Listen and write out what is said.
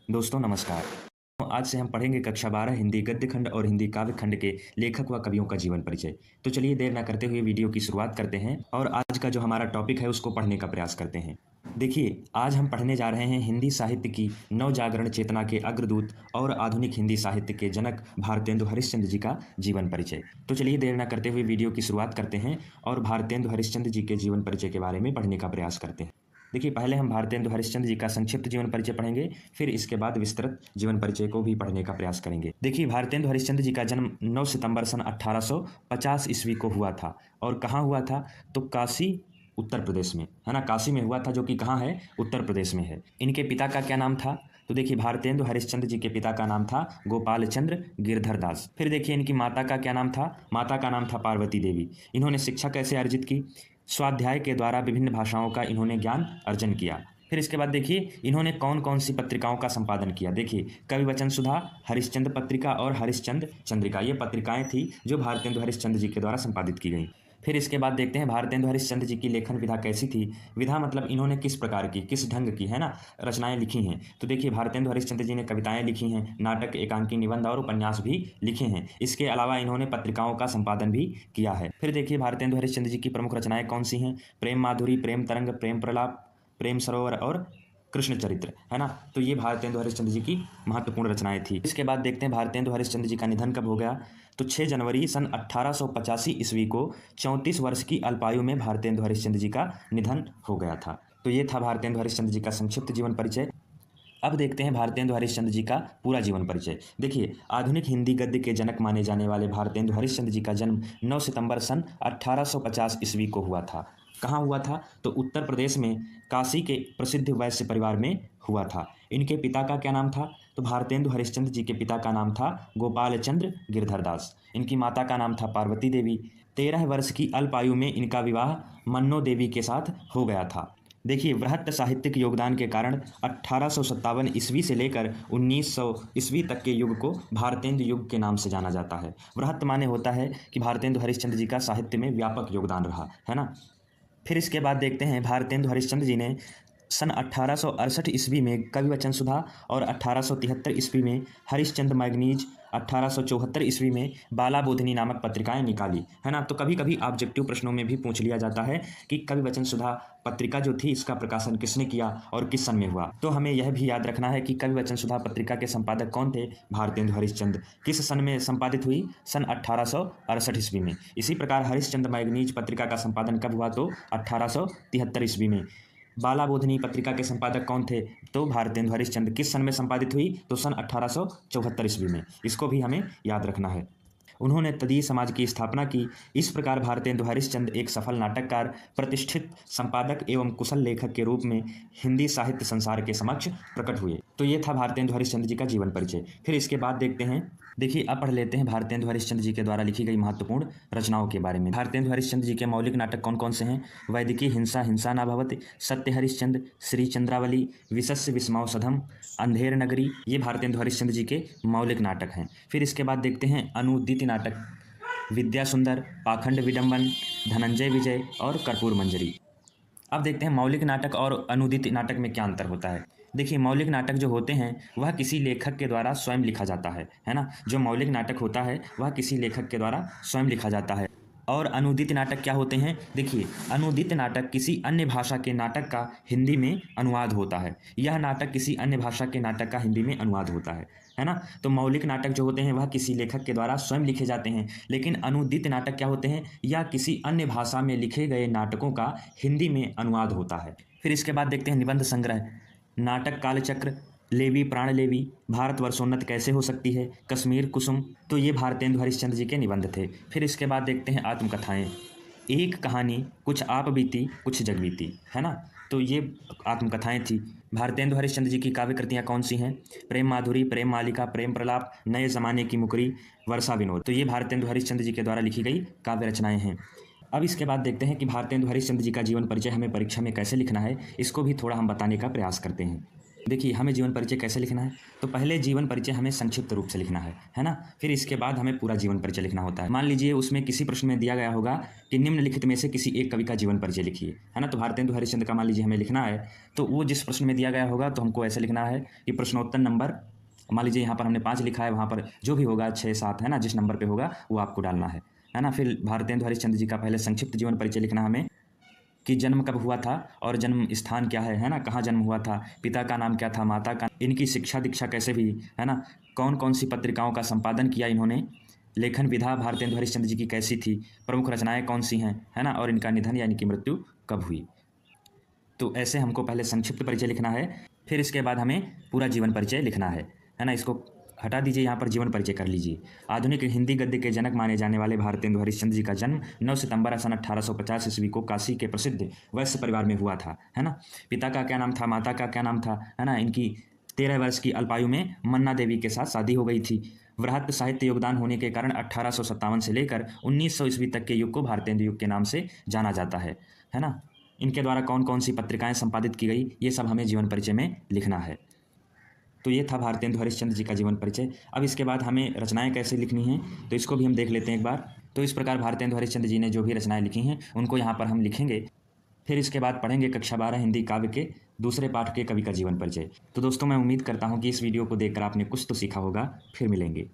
दोस्तों नमस्कार। तो आज से हम पढ़ेंगे कक्षा 12 हिंदी गद्य खंड और हिंदी काव्य खंड के लेखक व कवियों का जीवन परिचय। तो चलिए देर ना करते हुए वीडियो की शुरुआत करते हैं और आज का जो हमारा टॉपिक है उसको पढ़ने का प्रयास करते हैं। देखिए, आज हम पढ़ने जा रहे हैं हिंदी साहित्य की नव जागरण चेतना के अग्रदूत और आधुनिक हिंदी साहित्य के जनक भारतेंदु हरिश्चंद्र जी का जीवन परिचय। तो चलिए देर ना करते हुए वीडियो की शुरुआत करते हैं और भारतेंदु हरिश्चंद्र जी के जीवन परिचय के बारे में पढ़ने का प्रयास करते हैं। देखिए, पहले हम भारतेंदु हरिश्चंद्र जी का संक्षिप्त जीवन परिचय पढ़ेंगे, फिर इसके बाद विस्तृत जीवन परिचय को भी पढ़ने का प्रयास करेंगे। देखिए, भारतेंदु हरिश्चंद्र जी का जन्म 9 सितंबर सन 1850 ईस्वी को हुआ था। और कहाँ हुआ था? तो काशी, उत्तर प्रदेश में, है ना। काशी में हुआ था, जो कि कहाँ है? उत्तर प्रदेश में है। इनके पिता का क्या नाम था? तो देखिए, भारतेंदु हरिश्चंद्र जी के पिता का नाम था गोपाल चंद्र गिरधर दास। फिर देखिए, इनकी माता का क्या नाम था? माता का नाम था पार्वती देवी। इन्होंने शिक्षा कैसे अर्जित की? स्वाध्याय के द्वारा विभिन्न भाषाओं का इन्होंने ज्ञान अर्जन किया। फिर इसके बाद देखिए, इन्होंने कौन कौन सी पत्रिकाओं का संपादन किया। देखिए, कवि वचन सुधा, हरिश्चंद्र पत्रिका और हरिश्चंद्र चंद्रिका, ये पत्रिकाएं थी जो भारतेंदु हरिश्चंद्र जी के द्वारा संपादित की गई। फिर इसके बाद देखते हैं भारतेंदु हरिश्चंद्र जी की लेखन विधा कैसी थी। विधा मतलब इन्होंने किस प्रकार की, किस ढंग की, है ना, रचनाएं लिखी हैं। तो देखिए, भारतेंदु हरिश्चंद्र जी ने कविताएं लिखी हैं, नाटक, एकांकी, निबंध और उपन्यास भी लिखे हैं। इसके अलावा इन्होंने पत्रिकाओं का संपादन भी किया है। फिर देखिए, भारतेंदु हरिश्चंद्र जी की प्रमुख रचनाएं कौन सी हैं? प्रेम माधुरी, प्रेम तरंग, प्रेम प्रलाप, प्रेम सरोवर और कृष्ण चरित्र, है ना। तो ये भारतेंदु हरिश्चंद्र जी की महत्वपूर्ण रचनाएं थी। इसके बाद देखते हैं भारतेंदु हरिश्चंद्र जी का निधन कब हो गया। तो 6 जनवरी सन 1885 ईस्वी को 34 वर्ष की अल्पायु में भारतेंदु हरिश्चंद्र जी का निधन हो गया था। तो ये था भारतेंदु हरिश्चंद्र जी का संक्षिप्त जीवन परिचय। अब देखते हैं भारतेंदु हरिश्चंद्र जी का पूरा जीवन परिचय। देखिए, आधुनिक हिंदी गद्य के जनक माने जाने वाले भारतेंदु हरिश्चंद्र जी का जन्म 9 सितंबर सन 1850 ईस्वी को हुआ था। कहाँ हुआ था? तो उत्तर प्रदेश में काशी के प्रसिद्ध वैश्य परिवार में हुआ था। इनके पिता का क्या नाम था? तो भारतेंदु हरिश्चंद्र जी के पिता का नाम था गोपाल चंद्र गिरधर दास। इनकी माता का नाम था पार्वती देवी। 13 वर्ष की अल्पायु में इनका विवाह मन्नो देवी के साथ हो गया था। देखिए, वृहत साहित्यिक योगदान के कारण 1857 ईस्वी से लेकर 1900 ईस्वी तक के युग को भारतेंदु युग के नाम से जाना जाता है। वृहत माने होता है कि भारतेंदु हरिश्चंद्र जी का साहित्य में व्यापक योगदान रहा, है ना। फिर इसके बाद देखते हैं भारतेंदु हरिश्चंद्र जी ने सन 1868 ईस्वी में कवि वचन सुधा और 1873 ईस्वी में हरिश्चंद्र मैगनीज, 1874 ईस्वी में बाला बोधिनी नामक पत्रिकाएं निकाली, है ना। तो कभी कभी ऑब्जेक्टिव प्रश्नों में भी पूछ लिया जाता है कि कवि वचन सुधा पत्रिका जो थी इसका प्रकाशन किसने किया और किस सन में हुआ। तो हमें यह भी याद रखना है कि कवि वचन सुधा पत्रिका के संपादक कौन थे? भारतेंदु हरिश्चंद्र। किस सन में संपादित हुई? सन 1868 ईस्वी में। इसी प्रकार हरिश्चंद्र मैगनीज पत्रिका का संपादन कब हुआ? तो 1873 ईस्वी में। बाला बोधिनी पत्रिका के संपादक कौन थे? तो भारतेंदु हरिश्चंद्र। किस सन में संपादित हुई? तो सन 1874 ईस्वी में। इसको भी हमें याद रखना है। उन्होंने तदीय समाज की स्थापना की। इस प्रकार भारतेंदु हरिश्चंद्र एक सफल नाटककार, प्रतिष्ठित संपादक एवं कुशल लेखक के रूप में हिंदी साहित्य संसार के समक्ष प्रकट हुए। तो ये था भारतेंदु हरिश्चंद्र जी का जीवन परिचय। फिर इसके बाद देखते हैं, देखिए अब पढ़ लेते हैं भारतेंदु हरिश्चंद्र जी के द्वारा लिखी गई महत्वपूर्ण रचनाओं के बारे में। भारतेंदु हरिश्चंद्र जी के मौलिक नाटक कौन कौन से हैं? वैदिकी हिंसा, हिंसा न भवति, सत्य हरिश्चंद्र, श्री चंद्रावली, विशस्य विस्मौसधम, अंधेर नगरी, ये भारतेंदु हरिश्चंद्र जी के मौलिक नाटक हैं। फिर इसके बाद देखते हैं अनुदित नाटक, विद्या सुंदर, पाखंड विडंबन, धनंजय विजय और कर्पूर मंजरी। अब देखते हैं मौलिक नाटक और अनुदित नाटक में क्या अंतर होता है। देखिए, मौलिक नाटक जो होते हैं वह किसी लेखक के द्वारा स्वयं लिखा जाता है ना। जो मौलिक नाटक होता है वह किसी लेखक के द्वारा स्वयं लिखा जाता है। और अनुदित नाटक क्या होते हैं? देखिए, अनुदित नाटक किसी अन्य भाषा के नाटक का हिंदी में अनुवाद होता है। यह नाटक किसी अन्य भाषा के नाटक का हिंदी में अनुवाद होता है ना। तो मौलिक नाटक जो होते हैं वह किसी लेखक के द्वारा स्वयं लिखे जाते हैं, लेकिन अनुदित नाटक क्या होते हैं? यह किसी अन्य भाषा में लिखे गए नाटकों का हिंदी में अनुवाद होता है। फिर इसके बाद देखते हैं निबंध संग्रह, नाटक कालचक्र, लेवी प्राण लेवी, भारत वर्षोन्नत कैसे हो सकती है, कश्मीर कुसुम। तो ये भारतेंदु हरिश्चंद्र जी के निबंध थे। फिर इसके बाद देखते हैं आत्मकथाएं, एक कहानी, कुछ आप बीती कुछ जग बीती, है ना। तो ये आत्मकथाएं थी। भारतेंदु हरिश्चंद्र जी की काव्य कृतियाँ कौन सी हैं? प्रेम माधुरी, प्रेम मालिका, प्रेम प्रलाप, नए जमाने की मुकरी, वर्षा विनोद। तो ये भारतेंदु हरिश्चंद्र जी के द्वारा लिखी गई काव्य रचनाएं हैं। अब इसके बाद देखते हैं कि भारतेंदु हरिश्चंद्र जी का जीवन परिचय हमें परीक्षा में कैसे लिखना है। इसको भी थोड़ा हम बताने का प्रयास करते हैं। देखिए, हमें जीवन परिचय कैसे लिखना है? तो पहले जीवन परिचय हमें संक्षिप्त रूप से लिखना है ना? फिर इसके बाद हमें पूरा जीवन परिचय लिखना होता है। मान लीजिए उसमें किसी प्रश्न में दिया गया होगा कि निम्नलिखित में से किसी एक कवि का जीवन परिचय लिखिए, है ना? तो भारतेंदु हरिश्चंद्र का मान लीजिए हमें लिखना है, तो वो जिस प्रश्न में दिया गया होगा तो हमको ऐसे लिखना है कि प्रश्नोत्तर नंबर, मान लीजिए यहाँ पर हमने 5 लिखा है, वहाँ पर जो भी होगा 6-7, है ना? जिस नंबर पे होगा वो आपको डालना है ना? फिर भारतेंदु हरिश्चंद्र जी का पहले संक्षिप्त जीवन परिचय लिखना हमें कि जन्म कब हुआ था और जन्म स्थान क्या है ना? कहाँ जन्म हुआ था, पिता का नाम क्या था, माता का, इनकी शिक्षा दीक्षा कैसे हुई, है ना? कौन कौन सी पत्रिकाओं का संपादन किया इन्होंने, लेखन विधा भारतेंदु हरिश्चंद्र जी की कैसी थी, प्रमुख रचनाएं कौन सी हैं, है ना? और इनका निधन या इनकी मृत्यु कब हुई। तो ऐसे हमको पहले संक्षिप्त परिचय लिखना है, फिर इसके बाद हमें पूरा जीवन परिचय लिखना है ना? इसको हटा दीजिए, यहाँ पर जीवन परिचय कर लीजिए। आधुनिक हिंदी गद्य के जनक माने जाने वाले भारतेंदु हरिश्चंद्र जी का जन्म 9 सितंबर सन 1850 ईस्वी को काशी के प्रसिद्ध वैश्य परिवार में हुआ था, है ना? पिता का क्या नाम था, माता का क्या नाम था, है ना? इनकी 13 वर्ष की अल्पायु में मन्ना देवी के साथ शादी हो गई थी। वृहत साहित्य योगदान होने के कारण 1857 से लेकर 1900 ईस्वी तक के युग को भारतेंदु युग के नाम से जाना जाता है ना? इनके द्वारा कौन कौन सी पत्रिकाएं संपादित की गई, ये सब हमें जीवन परिचय में लिखना है। तो ये था भारतेंदु हरिश्चंद्र जी का जीवन परिचय। अब इसके बाद हमें रचनाएं कैसे लिखनी हैं, तो इसको भी हम देख लेते हैं एक बार। तो इस प्रकार भारतेंदु हरिश्चंद्र जी ने जो भी रचनाएं लिखी हैं उनको यहाँ पर हम लिखेंगे। फिर इसके बाद पढ़ेंगे कक्षा 12 हिंदी काव्य के दूसरे पाठ के कवि का जीवन परिचय। तो दोस्तों, मैं उम्मीद करता हूँ कि इस वीडियो को देखकर आपने कुछ तो सीखा होगा। फिर मिलेंगे।